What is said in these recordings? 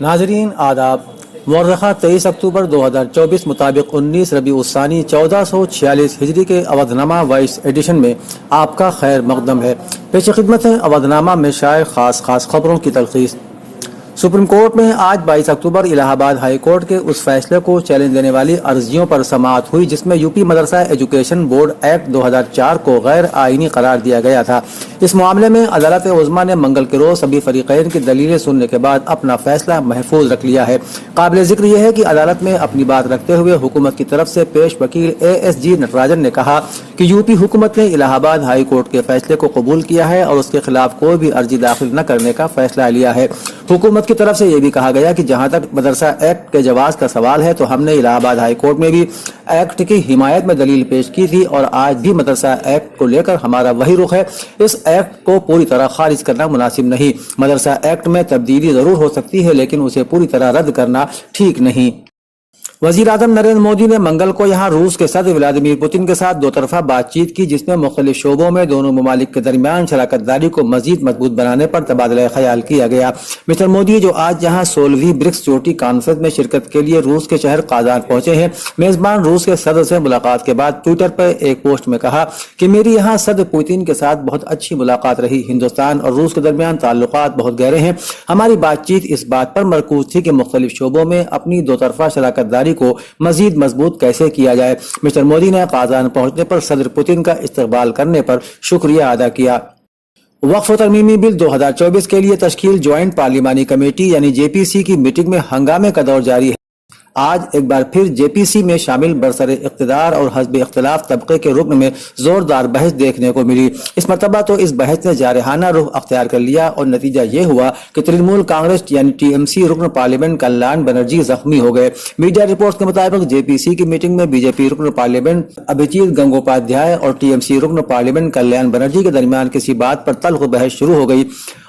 नाजरीन आदाब। मुअर्रखा 23 अक्टूबर 2024 मुताबिक 19 रबीउल उस्सानी 1446 हिजरी के अवधनामा वॉइस एडिशन में आपका खैर मकदम है। पेश खिदमत है अवधनामा में शाये खास खबरों की तलखीस। सुप्रीम कोर्ट में आज 22 अक्टूबर इलाहाबाद हाई कोर्ट के उस फैसले को चैलेंज देने वाली अर्जियों पर समाअत हुई जिसमें यूपी मदरसा एजुकेशन बोर्ड एक्ट 2004 को गैर आईनी करार दिया गया था। इस मामले में अदालत उज़्मा ने मंगल के रोज सभी फरीक़ैन की दलीलें सुनने के बाद अपना फैसला महफूज रख लिया है। काबिल जिक्र यह है कि अदालत में अपनी बात रखते हुए हुकूमत की तरफ से पेश वकील ASG नटराजन ने कहा कि यूपी हुकूमत ने इलाहाबाद हाई कोर्ट के फैसले को कबूल किया है और उसके खिलाफ कोई भी अर्जी दाखिल न करने का फैसला लिया है। हुकूमत की तरफ से यह भी कहा गया कि जहां तक मदरसा एक्ट के जवाज का सवाल है तो हमने इलाहाबाद हाई कोर्ट में भी एक्ट की हिमायत में दलील पेश की थी और आज भी मदरसा एक्ट को लेकर हमारा वही रुख है। इस एक्ट को पूरी तरह खारिज करना मुनासिब नहीं। मदरसा एक्ट में तब्दीली जरूर हो सकती है लेकिन उसे पूरी तरह रद्द करना ठीक नहीं। वज़ीर आज़म नरेंद्र मोदी ने मंगल को यहाँ रूस के सदर व्लादिमीर पुतिन के साथ दो तरफा बातचीत की जिसमें मुख्तलिफ शोबों में दोनों ममालिक के दरमियान शराकतदारी को मजीद मजबूत बनाने पर तबादला ख्याल किया गया। मिस्टर मोदी जो आज यहाँ 16वीं ब्रिक्स चोटी कॉन्फ्रेंस में शिरकत के लिए रूस के शहर काजान पहुंचे हैं, मेजबान रूस के सदर से मुलाकात के बाद ट्विटर पर एक पोस्ट में कहा कि मेरी यहाँ सदर पुतिन के साथ बहुत अच्छी मुलाकात रही। हिंदुस्तान और रूस के दरमियान ताल्लुकात बहुत गहरे हैं। हमारी बातचीत इस बात पर मरकूज थी कि मुख्तलिफ शोबों में अपनी दो तरफा शराकतदारी को मजीद मजबूत कैसे किया जाए। मिस्टर मोदी ने काजान पहुंचने पर सदर पुतिन का इस्तकबाल करने पर शुक्रिया अदा किया। वक्फ तरमीमी बिल 2024 के लिए तश्कील ज्वाइंट पार्लिमानी कमेटी यानी JPC की मीटिंग में हंगामे का दौर जारी है। आज एक बार फिर JPC में शामिल बरसर इख्तिदार और हस्ब इख्तिलाफ तबके के रुकन में जोरदार बहस देखने को मिली। इस मरतबा तो इस बहस ने जारहाना रुख अख्तियार कर लिया और नतीजा ये हुआ कि तृणमूल कांग्रेस यानी TMC रुकन पार्लियामेंट कल्याण बनर्जी जख्मी हो गए। मीडिया रिपोर्ट के मुताबिक JPC की मीटिंग में BJP रुकन पार्लियामेंट अभिजीत गंगोपाध्याय और TMC रुकन पार्लियामेंट कल्याण बनर्जी के दरमियान किसी बात पर तल्ख बहस शुरू हो गई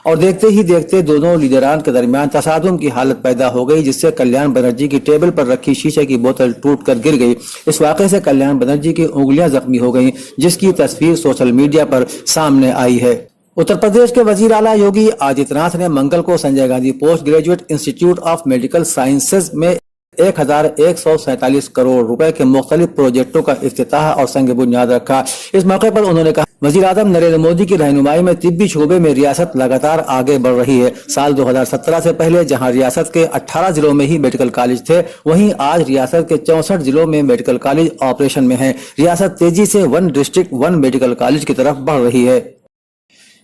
और देखते ही देखते दोनों लीडरान के दरमियान तसादुम की हालत पैदा हो गई जिससे कल्याण बनर्जी की टेबल पर रखी शीशे की बोतल टूटकर गिर गई। इस वाक़े से कल्याण बनर्जी की उंगलियां जख्मी हो गईं जिसकी तस्वीर सोशल मीडिया पर सामने आई है। उत्तर प्रदेश के वजीर आला योगी आदित्यनाथ ने मंगल को Sanjay Gandhi post graduate institute of medical sciences में 1147 करोड़ रुपए के मुख्तलिफ प्रोजेक्टों का इफ्तिताह और संग बुनियाद रखा। इस मौके पर उन्होंने कहा वज़ीर आज़म नरेंद्र मोदी की रहनुमाई में तिब्बी शोबे में रियासत लगातार आगे बढ़ रही है। साल 2017 से पहले जहां रियासत के 18 जिलों में ही मेडिकल कॉलेज थे वहीं आज रियासत के 64 जिलों में मेडिकल कॉलेज ऑपरेशन में है। रियासत तेजी से 1 डिस्ट्रिक्ट 1 मेडिकल कॉलेज की तरफ बढ़ रही है।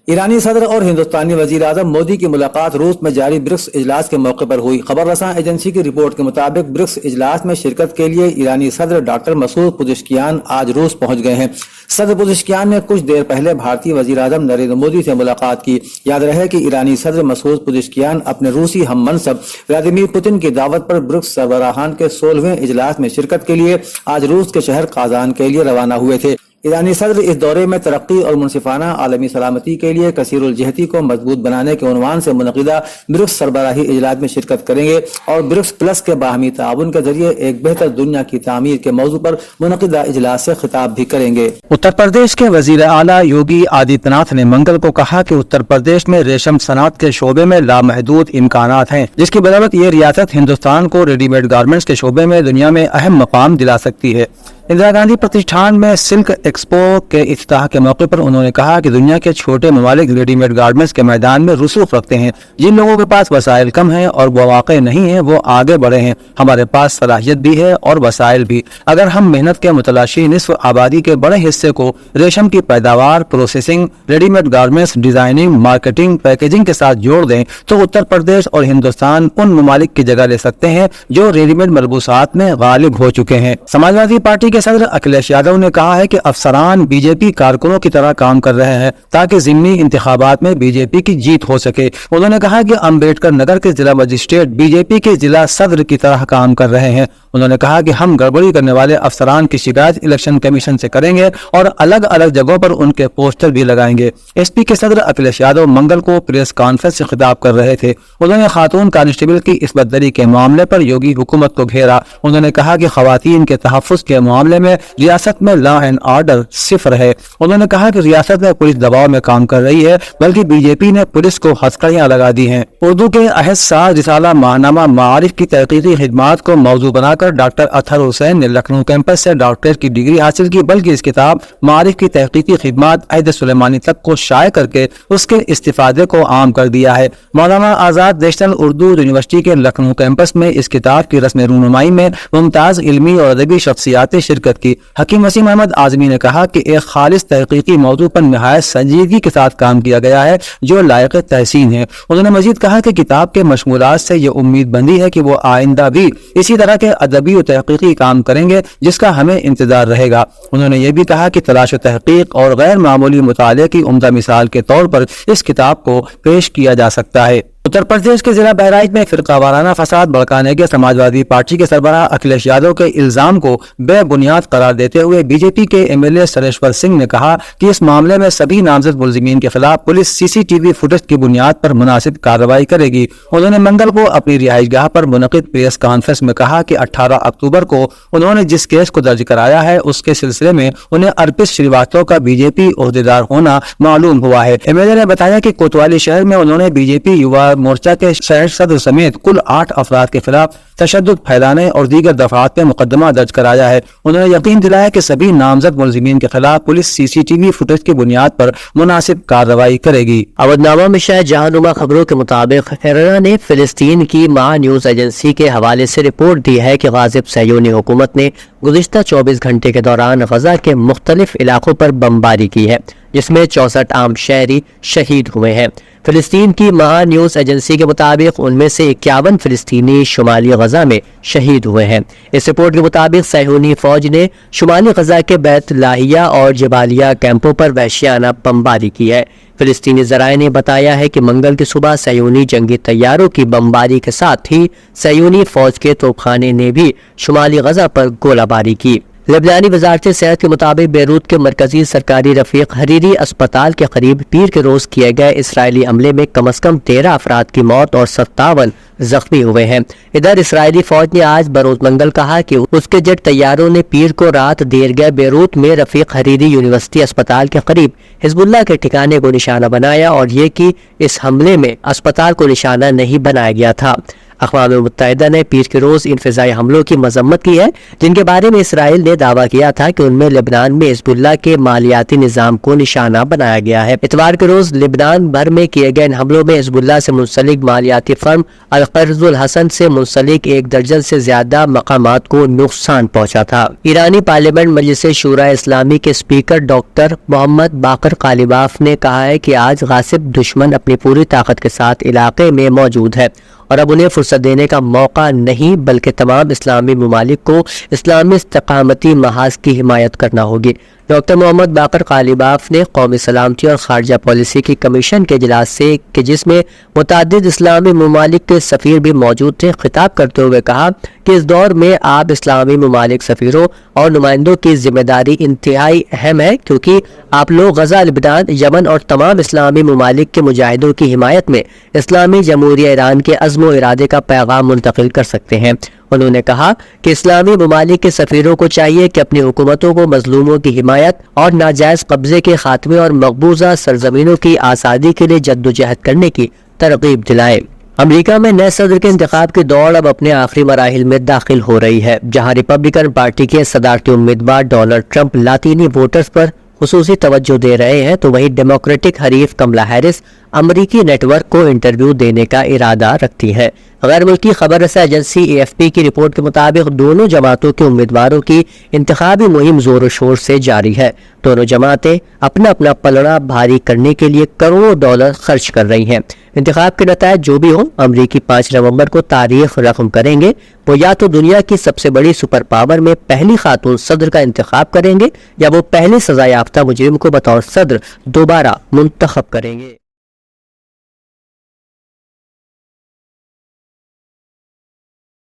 ईरानी सदर और हिंदुस्तानी वजीर आज़म मोदी की मुलाकात रूस में जारी ब्रिक्स इजलास के मौके पर हुई। खबर रसां एजेंसी की रिपोर्ट के मुताबिक ब्रिक्स इजलास में शिरकत के लिए ईरानी सदर डॉक्टर मसूद पुज़ेशकियान आज रूस पहुंच गए हैं। सदर पुज़ेशकियान ने कुछ देर पहले भारतीय वजीर आज़म नरेंद्र मोदी से मुलाकात की। याद रहे कि ईरानी सदर मसूद पुज़ेशकियान अपने रूसी हम मनसब व्लादिमीर पुतिन की दावत पर ब्रिक्स सरबराहान के 16वें इजलास में शिरकत के लिए आज रूस के शहर काजान के लिए रवाना हुए थे। ईरानी सदर इस दौरे में तरक्की और मुनसिफाना आलमी सलामती के लिए कसीरुल जहती को मजबूत बनाने के उन्वान से मुनक़िदा ब्रिक्स सरबराही इजलास में शिरकत करेंगे और ब्रिक्स प्लस के बाहमी ताउन के जरिए एक बेहतर दुनिया की तामीर के मौजू पर मुनक़िदा इजलास से खिताब भी करेंगे। उत्तर प्रदेश के वजीर आला योगी आदित्यनाथ ने मंगल को कहा कि उत्तर प्रदेश में रेशम सनात के शोबे में लामहदूद इम्कानात हैं जिसकी बदौलत ये रियासत हिंदुस्तान को रेडीमेड गारमेंट्स के शोबे में दुनिया में अहम मकाम दिला सकती है। इंदिरा गांधी प्रतिष्ठान में सिल्क एक्सपो के इफ्तिताह के मौके पर उन्होंने कहा कि दुनिया के छोटे ममालिक रेडीमेड गारमेंट्स के मैदान में रुसूख रखते हैं। जिन लोगों के पास वसाइल कम हैं और वो वाक़ई नहीं है वो आगे बढ़े हैं। हमारे पास सलाहियत भी है और वसाइल भी। अगर हम मेहनत के मुतलाशी निस्फ आबादी के बड़े हिस्से को रेशम की पैदावार, processing, readymade garments, designing, marketing, packaging के साथ जोड़ दें तो उत्तर प्रदेश और हिंदुस्तान उन ममालिक की जगह ले सकते हैं जो रेडीमेड मलबूसात में गालिब हो चुके हैं। समाजवादी पार्टी के सदर अखिलेश यादव ने कहा है कि अफसरान BJP कारकुनों की तरह काम कर रहे हैं ताकि ज़िमनी इंतखाबात में BJP की जीत हो सके। उन्होंने कहा कि अम्बेडकर नगर के जिला मजिस्ट्रेट BJP के जिला सदर की तरह काम कर रहे हैं انہوں نے کہا کہ ہم گڑبڑی کرنے والے افسران کی شکایت الیکشن کمیشن سے کریں گے اور الگ الگ جگہوں پر ان کے پوسٹر بھی لگائیں گے۔ ایس پی کے صدر اکھلیش یادو منگل کو پریس کانفرنس سے خطاب کر رہے تھے۔ انہوں نے خاتون کانسٹیبل کی عصمت دری کے معاملے پر یوگی حکومت کو گھیرا۔ انہوں نے کہا کہ خواتین کے تحفظ کے معاملے میں ریاست میں لا اینڈ آرڈر صفر ہے۔ انہوں نے کہا کہ ریاست میں پولیس دباؤ میں کام کر رہی ہے، بلکہ بی جے پی نے پولیس کو ہتھکڑیاں لگا دی ہیں۔ اردو کے عہد ساز رسالہ ماہنامہ معارف کی تحقیقی خدمات کو موضوع بنا کر ڈاکٹر اطہر حسین نے لکھنؤ کیمپس سے ڈاکٹریٹ کی ڈگری حاصل کی، بلکہ اس کتاب معارف کی تحقیقی خدمات عہد سلیمانی تک کو شائع کر کے اس کے استفادے کو عام کر دیا ہے۔ مولانا آزاد نیشنل اردو یونیورسٹی کے لکھنؤ کیمپس میں اس کتاب کی رسم رونمائی میں ممتاز علمی اور ادبی شخصیات شرکت کی۔ حکیم وسیم احمد اعظمی نے کہا کہ ایک خالص تحقیقی موضوع پر نہایت سنجیدگی کے ساتھ کام کیا گیا ہے جو لائق تحسین ہے۔ انہوں نے مزید کہا کہ کتاب کے مشمولات سے یہ امید بندی ہے کہ وہ آئندہ بھی اسی طرح کے ادبی و تحقیقی کام کریں گے جس کا ہمیں انتظار رہے گا۔ انہوں نے یہ بھی کہا کہ تلاش و تحقیق اور غیر معمولی مطالعے کی عمدہ مثال کے طور پر اس کتاب کو پیش کیا جا سکتا ہے۔ اتر پردیش کے ضلع بہرائچ میں فرقہ وارانہ فساد بھڑکانے کے سماجوادی پارٹی کے سربراہ اکھلیش یادو کے الزام کو بے بنیاد قرار دیتے ہوئے بی جے پی کے M L A Sureshwar Singh نے کہا کہ اس معاملے میں سبھی نامزد ملزمین کے خلاف پولیس سی سی ٹی وی فوٹیج کی بنیاد پر مناسب کارروائی کرے گی۔ انہوں نے منگل کو اپنی رہائش گاہ پر منعقد پریس کانفرنس میں کہا کہ 18 اکتوبر کو انہوں نے جس کیس کو درج کرایا ہے اس کے سلسلے میں انہیں ارپت شریواستو کا بی جے پی عہدیدار ہونا معلوم ہوا ہے۔ ایم ایل اے نے بتایا کہ کوتوالی شہر میں انہوں نے بی جے پی یووا مورچہ کے شہر صدر سمیت کل 8 افراد کے خلاف تشدد پھیلانے اور دیگر دفعات میں مقدمہ درج کرایا ہے۔ انہوں نے یقین دلایا کہ سبھی نامزد ملزمین کے خلاف پولیس سی سی ٹی وی فوٹیج کی بنیاد پر مناسب کارروائی کرے گی۔ اودھ میں شاید جہانما خبروں کے مطابق ہیرنا نے فلسطین کی ماہ نیوز ایجنسی کے حوالے سے رپورٹ دی ہے کہ غاصب صہیونی حکومت نے گزشتہ 24 گھنٹے کے دوران غزہ کے مختلف علاقوں پر بمباری کی ہے، جس میں 64 عام شہری شہید ہوئے ہیں۔ فلسطین کی ماہ نیوز ایجنسی کے مطابق ان میں سے 51 فلسطینی شمالی غزہ میں شہید ہوئے ہیں۔ اس رپورٹ کے مطابق صہیونی فوج نے شمالی غزہ کے بیت لاہیہ اور جبالیہ کیمپوں پر وحشیانہ بمباری کی ہے۔ فلسطینی ذرائع نے بتایا ہے کہ منگل کی صبح صہیونی جنگی طیاروں کی بمباری کے ساتھ ہی صہیونی فوج کے توپخانے نے بھی شمالی غزہ پر گولہ باری کی۔ لبنانی وزارت صحت کے مطابق بیروت کے مرکزی سرکاری رفیق حریری اسپتال کے قریب پیر کے روز کیے گئے اسرائیلی حملے میں کم از کم 13 افراد کی موت اور 57 زخمی ہوئے ہیں۔ ادھر اسرائیلی فوج نے آج بروز منگل کہا کہ اس کے جیٹ طیاروں نے پیر کو رات دیر گئے بیروت میں رفیق حریری یونیورسٹی اسپتال کے قریب حزب اللہ کے ٹھکانے کو نشانہ بنایا اور یہ کہ اس حملے میں اسپتال کو نشانہ نہیں بنایا گیا تھا۔ اقوام متحدہ نے پیر کے روز ان فضائی حملوں کی مذمت کی ہے جن کے بارے میں اسرائیل نے دعویٰ کیا تھا کہ ان میں لبنان میں حزب اللہ کے مالیاتی نظام کو نشانہ بنایا گیا ہے۔ اتوار کے روز لبنان بھر میں کیے گئے ان حملوں میں حزب اللہ سے منسلک مالیاتی فرم القرض الحسن سے منسلک 1 درجن سے زیادہ مقامات کو نقصان پہنچا تھا۔ ایرانی پارلیمنٹ مجلس شورائے اسلامی کے اسپیکر ڈاکٹر محمد باقر قالیباف نے کہا ہے کہ آج غاصب دشمن اپنی پوری طاقت کے ساتھ علاقے میں موجود ہے اور اب انہیں فرصت دینے کا موقع نہیں بلکہ تمام اسلامی ممالک کو اسلامی استقامتی محاذ کی حمایت کرنا ہوگی۔ ڈاکٹر محمد باقر قالیباف نے قومی سلامتی اور خارجہ پالیسی کی کمیشن کے اجلاس سے کہ جس میں متعدد اسلامی ممالک کے سفیر بھی موجود تھے خطاب کرتے ہوئے کہا کہ اس دور میں آپ اسلامی ممالک سفیروں اور نمائندوں کی ذمہ داری انتہائی اہم ہے کیونکہ آپ لوگ غزہ، لبنان، یمن اور تمام اسلامی ممالک کے مجاہدوں کی حمایت میں اسلامی جمہوریہ ایران کے عزم و ارادے کا پیغام منتقل کر سکتے ہیں۔ انہوں نے کہا کہ اسلامی ممالک کے سفیروں کو چاہیے کہ اپنی حکومتوں کو مظلوموں کی حمایت اور ناجائز قبضے کے خاتمے اور مقبوضہ سرزمینوں کی آزادی کے لیے جدوجہد کرنے کی ترغیب دلائیں۔ امریکہ میں نئے صدر کے انتخاب کی دوڑ اب اپنے آخری مراحل میں داخل ہو رہی ہے، جہاں ریپبلکن پارٹی کے صدارتی امیدوار ڈونلڈ ٹرمپ لاطینی ووٹرز پر خصوصی توجہ دے رہے ہیں تو وہیں ڈیموکریٹک حریف کملا ہیرس امریکی نیٹ ورک کو انٹرویو دینے کا ارادہ رکھتی ہے۔ غیر ملکی خبر رساں ایجنسی اے ایف پی کی رپورٹ کے مطابق دونوں جماعتوں کے امیدواروں کی انتخابی مہم زور و شور سے جاری ہے۔ دونوں جماعتیں اپنا اپنا پلڑا بھاری کرنے کے لیے کروڑوں ڈالر خرچ کر رہی ہیں۔ انتخاب کے نتائج جو بھی ہوں، امریکی 5 نومبر کو تاریخ رقم کریں گے۔ وہ یا تو دنیا کی سب سے بڑی سپر پاور میں پہلی خاتون صدر کا انتخاب کریں گے یا وہ پہلے سزا یافتہ مجرم کو بطور صدر دوبارہ منتخب کریں گے۔